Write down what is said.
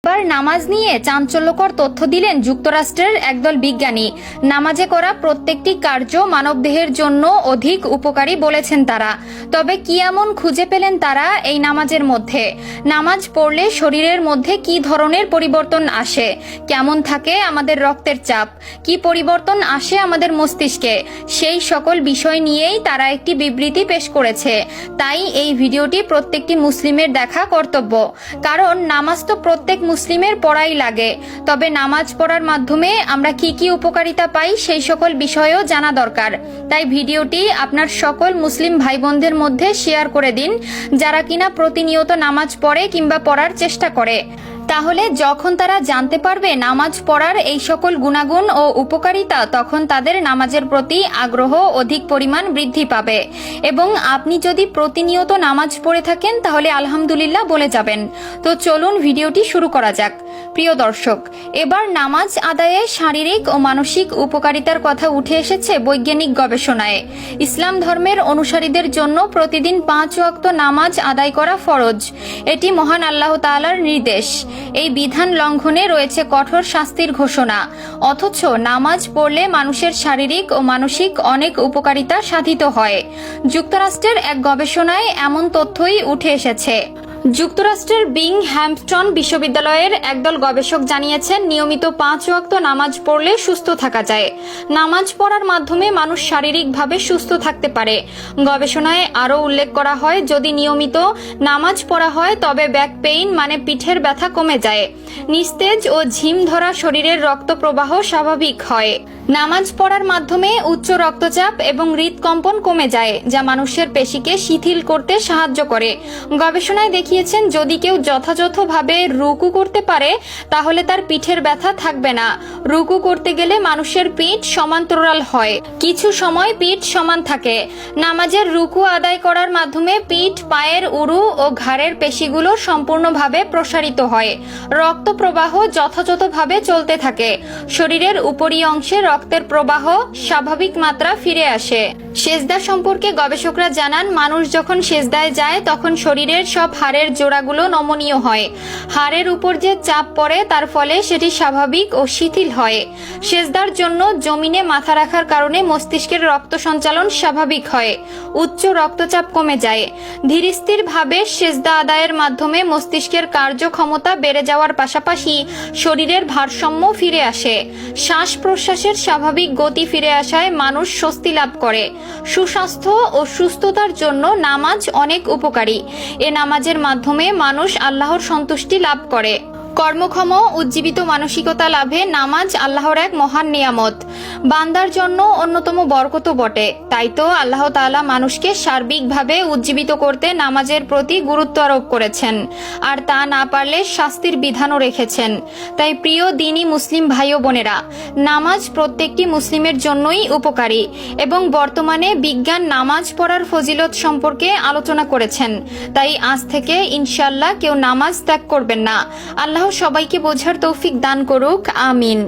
এবার নামাজ নিয়ে চাঞ্চল্যকর তথ্য দিলেন যুক্তরাষ্ট্রের একদল বিজ্ঞানী। নামাজে করা প্রত্যেকটি কার্য মানবদেহের জন্য অধিক উপকারী বলেছেন তারা। তবে কি এমন খুঁজে পেলেন তারা এই নামাজের মধ্যে? নামাজ পড়লে শরীরের মধ্যে কি ধরনের পরিবর্তন আসে? কেমন থাকে আমাদের রক্তের চাপ? কি পরিবর্তন আসে আমাদের মস্তিষ্কে? সেই সকল বিষয় নিয়েই তারা একটি বিবৃতি পেশ করেছে। তাই এই ভিডিওটি প্রত্যেকটি মুসলিমের দেখা কর্তব্য, কারণ নামাজ তো প্রত্যেক মুসলিমের পড়াই লাগে। তবে নামাজ পড়ার মাধ্যমে আমরা কি কি উপকারিতা পাই সেই সকল বিষয়েও জানা দরকার। তাই ভিডিওটি আপনার সকল মুসলিম ভাই বোনদের মধ্যে শেয়ার করে দিন, যারা কিনা প্রতিনিয়ত নামাজ পড়ে কিংবা পড়ার চেষ্টা করে। তাহলে যখন তারা জানতে পারবে নামাজ পড়ার এই সকল গুণাগুণ ও উপকারিতা, তখন তাদের নামাজের প্রতি আগ্রহ অধিক পরিমাণ বৃদ্ধি পাবে। এবং আপনি যদি প্রতিনিয়ত নামাজ পড়ে থাকেন তাহলে আলহামদুলিল্লাহ বলে যাবেন। তো চলুন ভিডিওটি শুরু করা যাক। প্রিয় দর্শক, এবার নামাজ আদায়ে শারীরিক ও মানসিক উপকারিতার কথা উঠে এসেছে বৈজ্ঞানিক গবেষণায়। ইসলাম ধর্মের অনুসারীদের জন্য প্রতিদিন 5 ওয়াক্ত নামাজ আদায় করা ফরজ। এটি মহান আল্লাহ তাআলার নির্দেশ। এই বিধান লঙ্ঘনে রয়েছে কঠোর শাস্তির ঘোষণা। অথচ নামাজ পড়লে মানুষের শারীরিক ও মানসিক অনেক উপকারিতা সাধিত হয়। যুক্তরাষ্ট্রের এক গবেষণায় এমন তথ্যই উঠে এসেছে। যুক্তরাষ্ট্রের বিংহ্যাম্পটন বিশ্ববিদ্যালয়ের একদল গবেষক জানিয়েছেন, নিয়মিত 5 ওয়াক্ত নামাজ পড়লে সুস্থ থাকা যায়। নামাজ পড়ার মাধ্যমে মানুষ শারীরিকভাবে সুস্থ থাকতে পারে। গবেষণায় আরও উল্লেখ করা হয়, যদি নিয়মিত নামাজ পড়া হয় তবে ব্যাক পেইন মানে পিঠের ব্যথা কমে যায়। নিস্তেজ ও ঝিম ধরা শরীরের রক্ত প্রবাহ স্বাভাবিক হয়। নামাজ পড়ার মাধ্যমে উচ্চ রক্তচাপ এবং হৃদকম্পন কমে যায়, যা মানুষের পেশিকে শিথিল করতে সাহায্য করে। গবেষণায় দেখিয়েছেন, যদি কেউ যথাযথভাবে রুকু করতে পারে তাহলে তার পিঠের ব্যথা থাকবে না। রুকু করতে গেলে মানুষের পিঠ সমান্তরাল হয়, কিছু সময় পিঠ সমান থাকে। নামাজের রুকু আদায় করার মাধ্যমে পিঠ, পায়ের উরু ও ঘাড়ের পেশিগুলো সম্পূর্ণভাবে প্রসারিত হয়। রক্ত প্রবাহ যথাযথভাবে চলতে থাকে। শরীরের উপরি অংশে রক্তের প্রবাহ স্বাভাবিক মাত্রা ফিরে আসে। সেজদা সম্পর্কে গবেষকরা জানান, মানুষ যখন সেজদায় যায় তখন শরীরের সব হাড়ের জোড়াগুলো নমনীয় হয়। হাড়ের উপর যে চাপ পড়ে তার ফলে সেটি স্বাভাবিক ও শিথিল হয়। সেজদার জন্য জমিনে মাথা রাখার কারণে মস্তিষ্কের রক্ত সঞ্চালন স্বাভাবিক হয়। উচ্চ রক্তচাপ কমে যায়। ধীরস্থিরভাবে সেজদা আদায়ের মাধ্যমে মস্তিষ্কের কার্যক্ষমতা বেড়ে যাওয়ার পাশাপাশি শরীরের ভারসাম্য ফিরে আসে। শ্বাস প্রশ্বাসের স্বাভাবিক গতি ফিরে আসায় মানুষ স্বস্তি লাভ করে। সুস্বাস্থ্য ও সুস্থতার জন্য নামাজ অনেক উপকারী। এ নামাজের মাধ্যমে মানুষ আল্লাহর সন্তুষ্টি লাভ করে। কর্মক্ষম উজ্জীবিত মানসিকতা লাভে নামাজ আল্লাহর এক মহান নিয়ামত, বান্দার জন্য অন্যতম বরকত বটে। তাই তো আল্লাহ তাআলা মানুষকে সার্বিকভাবে উজ্জীবিত করতে নামাজের প্রতি গুরুত্ব আরোপ করেছেন, আর তা না পারলে শাস্তির বিধানও রেখেছেন। তাই প্রিয় দ্বীনী মুসলিম ভাই ও বোনেরা, নামাজ প্রত্যেকটি মুসলিমের জন্যই উপকারী। এবং বর্তমানে বিজ্ঞান নামাজ পড়ার ফজিলত সম্পর্কে আলোচনা করেছেন। তাই আজ থেকে ইনশাআল্লাহ কেউ নামাজ ত্যাগ করবেন না। আল্লাহ সবাইকে বোঝার তৌফিক দান করুক, আমিন।